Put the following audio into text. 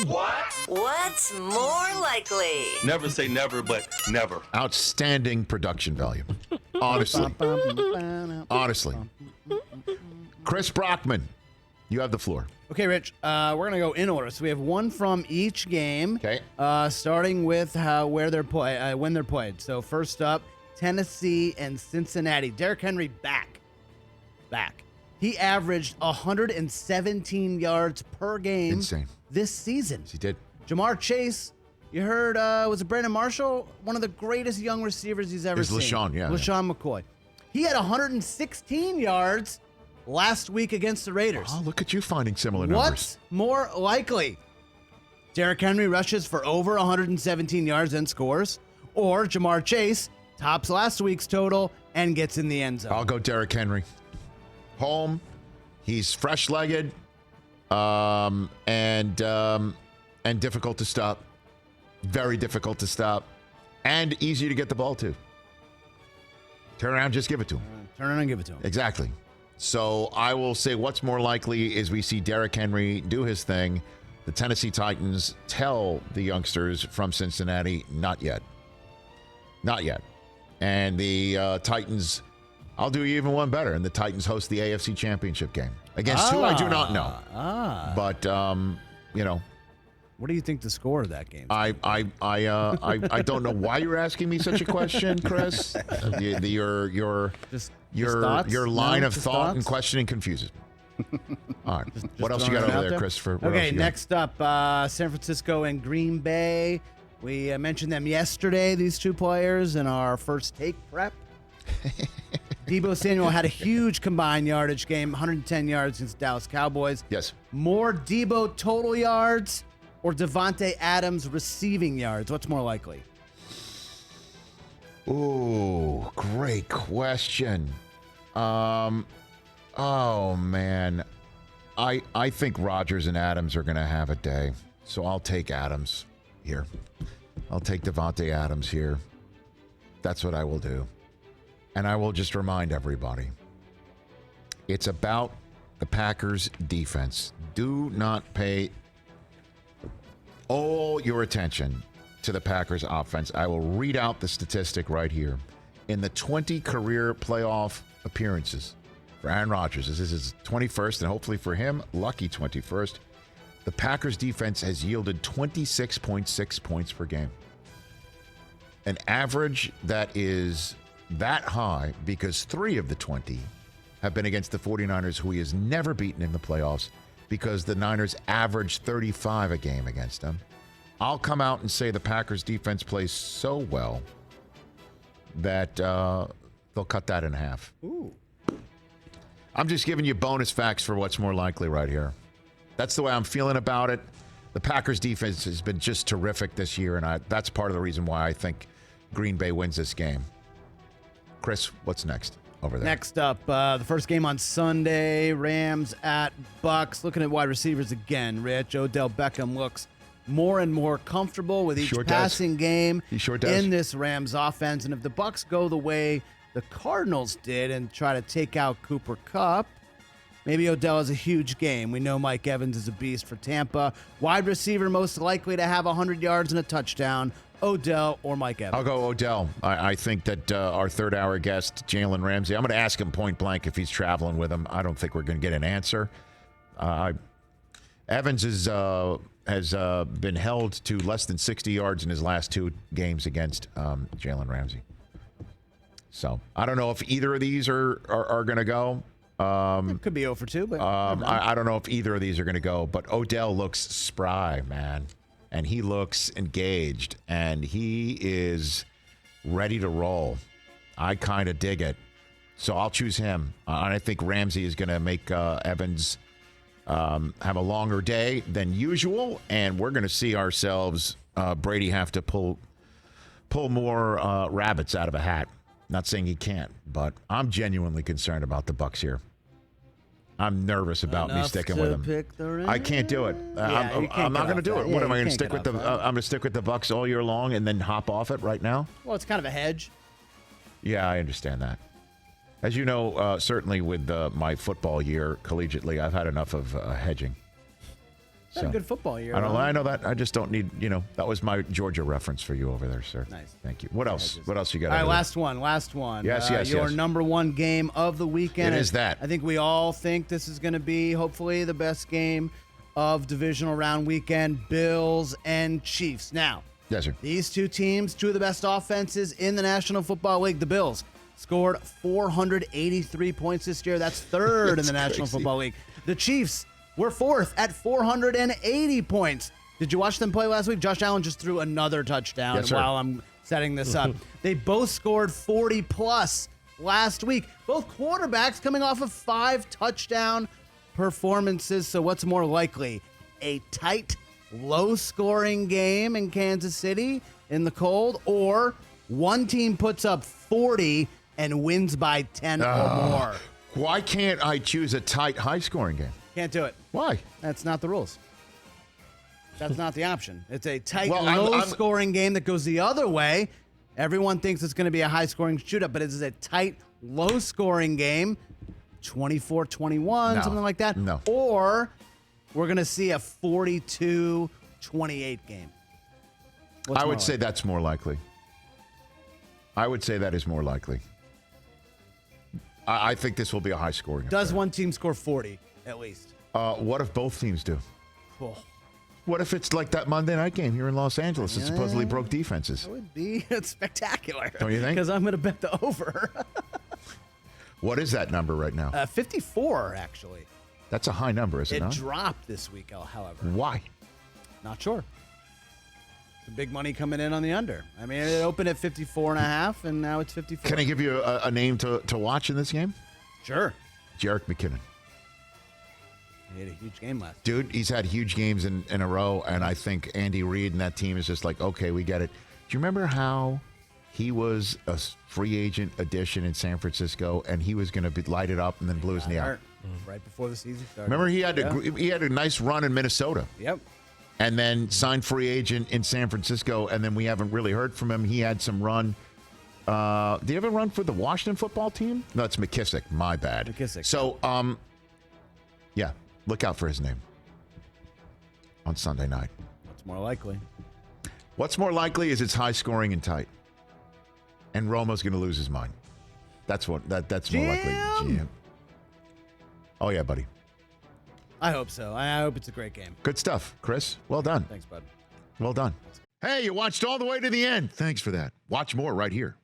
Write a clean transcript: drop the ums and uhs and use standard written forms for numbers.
What? What's more likely? Never say never, but never. Outstanding production value. Honestly. Honestly. Chris Brockman, you have the floor. Okay, Rich, we're going to go in order. So we have one from each game, Okay. starting with when they're played. So first up, Tennessee and Cincinnati. Derrick Henry back. He averaged 117 yards per game Insane. this season. He did. Ja'Marr Chase, you heard, was it Brandon Marshall? One of the greatest young receivers he's ever seen. LaShawn, yeah. LaShawn McCoy. He had 116 yards last week against the Raiders. Oh, look at you finding similar numbers. What's more likely? Derrick Henry rushes for over 117 yards and scores, or Ja'Marr Chase tops last week's total and gets in the end zone? I'll go Derrick Henry. Home. He's fresh-legged and difficult to stop. Very difficult to stop. And easy to get the ball to. Turn around, just give it to him. Turn around and give it to him. Exactly. So I will say what's more likely is we see Derrick Henry do his thing. The Tennessee Titans tell the youngsters from Cincinnati, not yet. Not yet. And the Titans, I'll do even one better, and the Titans host the AFC Championship game. Against who I do not know. But, What do you think the score of that game is? I don't know why you're asking me such a question, Chris. Your line of thought and questioning confuses me. All right. What else you got over there, Christopher? Okay, next up, San Francisco and Green Bay. We mentioned them yesterday, these two players, in our first take prep. Deebo Samuel had a huge combined yardage game, 110 yards against the Dallas Cowboys. Yes. More Deebo total yards or Davante Adams receiving yards? What's more likely? Ooh, great question. Oh, man. I think Rodgers and Adams are going to have a day, so I'll take Adams here. I'll take Davante Adams here. That's what I will do. And I will just remind everybody, it's about the Packers defense. Do not pay all your attention to the Packers offense. I will read out the statistic right here. In the 20 career playoff appearances for Aaron Rodgers, this is his 21st, and hopefully for him, lucky 21st, the Packers defense has yielded 26.6 points per game. An average that is that high because 3 of the 20 have been against the 49ers, who he has never beaten in the playoffs because the Niners average 35 a game against them. I'll come out and say the Packers defense plays so well that they'll cut that in half. Ooh. I'm just giving you bonus facts for what's more likely right here. That's the way I'm feeling about it. The Packers defense has been just terrific this year, and that's part of the reason why I think Green Bay wins this game. Chris, what's next over there? Next up, the first game on Sunday, Rams at Bucks. Looking at wide receivers again, Rich. Odell Beckham looks more and more comfortable with each passing game in this Rams offense. And if the Bucks go the way the Cardinals did and try to take out Cooper Kupp, maybe Odell has a huge game. We know Mike Evans is a beast for Tampa. Wide receiver most likely to have 100 yards and a touchdown, Odell or Mike Evans? I'll go Odell. I think that our third-hour guest, Jalen Ramsey, I'm going to ask him point blank if he's traveling with him. I don't think we're going to get an answer. Evans has been held to less than 60 yards in his last 2 games against Jalen Ramsey. So I don't know if either of these are going to go. It could be 0 for 2, but I don't know if either of these are going to go. But Odell looks spry, man. And he looks engaged, and he is ready to roll. I kind of dig it. So I'll choose him. And I think Ramsey is going to make Evans have a longer day than usual, and we're going to see ourselves, Brady, have to pull more rabbits out of a hat. Not saying he can't, but I'm genuinely concerned about the Bucs here. I'm nervous about me sticking with him. I can't do it. I'm not going to do it. What am I going to stick with? I'm going to stick with the Bucs all year long and then hop off it right now. Well, it's kind of a hedge. Yeah, I understand that. As you know, certainly with my football year collegiately, I've had enough of hedging. Had a good football year. I know that. I just don't need, that was my Georgia reference for you over there, sir. Nice. Thank you. What else? What else you got? All right, last one. Yes. Your number one game of the weekend. It is that. I think we all think this is going to be, hopefully, the best game of divisional round weekend, Bills and Chiefs. Now, yes, sir. These two teams, two of the best offenses in the National Football League. The Bills scored 483 points this year. That's third in the National Football League. The Chiefs were fourth at 480 points. Did you watch them play last week? Josh Allen just threw another touchdown while I'm setting this up. They both scored 40-plus last week. Both quarterbacks coming off of 5 touchdown performances. So what's more likely? A tight, low-scoring game in Kansas City in the cold, or one team puts up 40 and wins by 10 or more? Why can't I choose a tight, high-scoring game? Can't do it. Why? That's not the rules. That's not the option. It's a tight, low-scoring game that goes the other way. Everyone thinks it's going to be a high-scoring shootout, but it is a tight, low-scoring game, 24-21, something like that. No. Or we're going to see a 42-28 game. I would say that's more likely. I would say that is more likely. I think this will be a high-scoring affair. Does one team score 40 at least? What if both teams do? Oh. What if it's like that Monday night game here in Los Angeles that supposedly broke defenses? That would be spectacular. Don't you think? Because I'm going to bet the over. What is that number right now? 54, actually. That's a high number, is it not? It dropped this week, however. Why? Not sure. The big money coming in on the under. I mean, it opened at 54.5, and now it's 54. Can I give you a name to watch in this game? Sure. Jerick McKinnon. He had a huge game last. Dude, he's had huge games in a row, and I think Andy Reid and that team is just like, okay, we get it. Do you remember how he was a free agent addition in San Francisco, and he was going to light it up and then blew his knee out? Right before the season started. Remember, he had a nice run in Minnesota. Yep. And then signed free agent in San Francisco, and then we haven't really heard from him. He had some run. Did he ever run for the Washington football team? No, it's McKissick. My bad. McKissick. So, yeah, look out for his name on Sunday night. What's more likely? What's more likely is it's high scoring and tight. And Romo's going to lose his mind. That's more likely. GM. Oh, yeah, buddy. I hope so. I hope it's a great game. Good stuff, Chris. Well done. Thanks, bud. Well done. Hey, you watched all the way to the end. Thanks for that. Watch more right here.